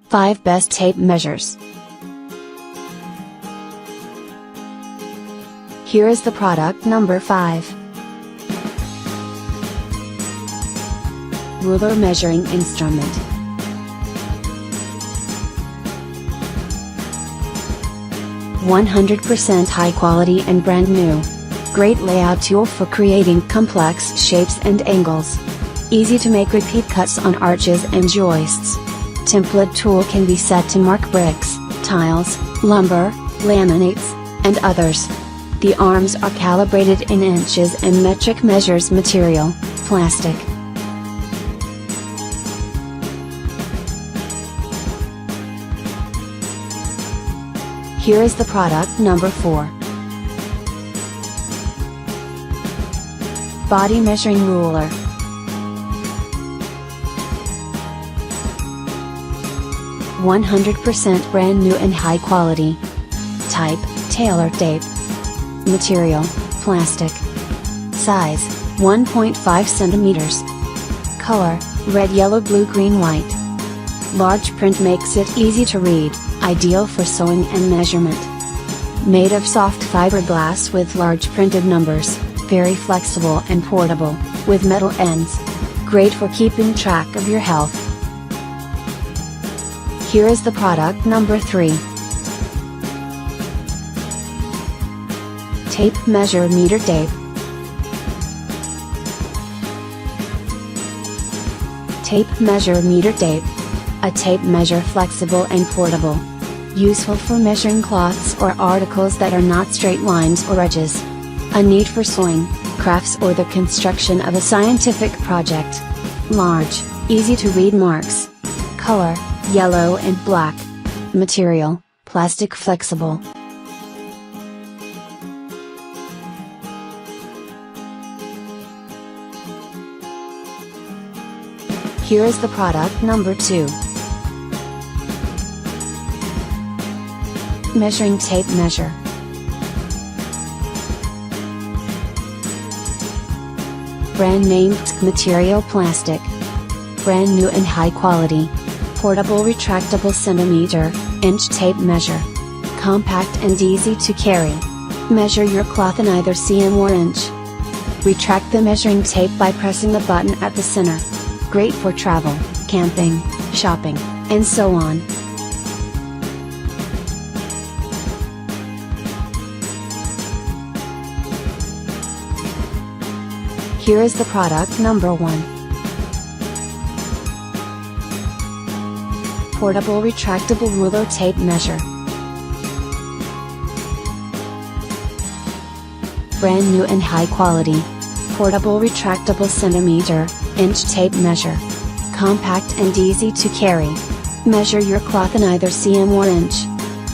5 Best Tape Measures. Here is the product number 5. Ruler measuring instrument. "100% high quality and brand new. Great layout tool for creating complex shapes and angles. Easy to make repeat cuts on arches and joists. Template tool can be set to mark bricks, tiles, lumber, laminates, and others. The arms are calibrated in inches and metric measures material, plastic. Here is the product number 4. Body measuring ruler. "100% brand new and high quality. Type, tailor tape. Material, plastic. Size, 1.5 centimeters. Color, red, yellow, blue, green, white. Large print makes it easy to read, ideal for sewing and measurement. Made of soft fiberglass with large printed numbers, very flexible and portable, with metal ends. Great for keeping track of your health." Here is the product number 3. Tape measure meter tape. Tape measure meter tape. A tape measure flexible and portable. Useful for measuring cloths or articles that are not straight lines or edges. A need for sewing, crafts, or the construction of a scientific project. Large, easy to read marks. Color, yellow and black. Material, plastic flexible. Here is the product number 2. Measuring tape measure. Brand name material plastic. Brand new and high quality. Portable retractable centimeter, inch tape measure. Compact and easy to carry. Measure your cloth in either cm or inch. Retract the measuring tape by pressing the button at the center. Great for travel, camping, shopping, and so on. Here is the product number 1. Portable retractable ruler tape measure. Brand new and high quality. Portable retractable centimeter, inch tape measure. Compact and easy to carry. Measure your cloth in either cm or inch.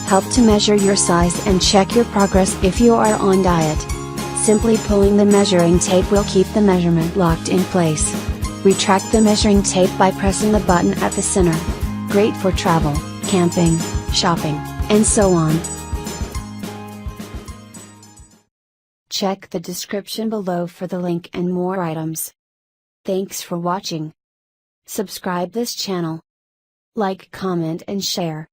Help to measure your size and check your progress if you are on diet. Simply pulling the measuring tape will keep the measurement locked in place. Retract the measuring tape by pressing the button at the center. Great for travel, camping, shopping, and so on. Check the description below for the link and more items. Thanks for watching. Subscribe this channel. Like, comment and share.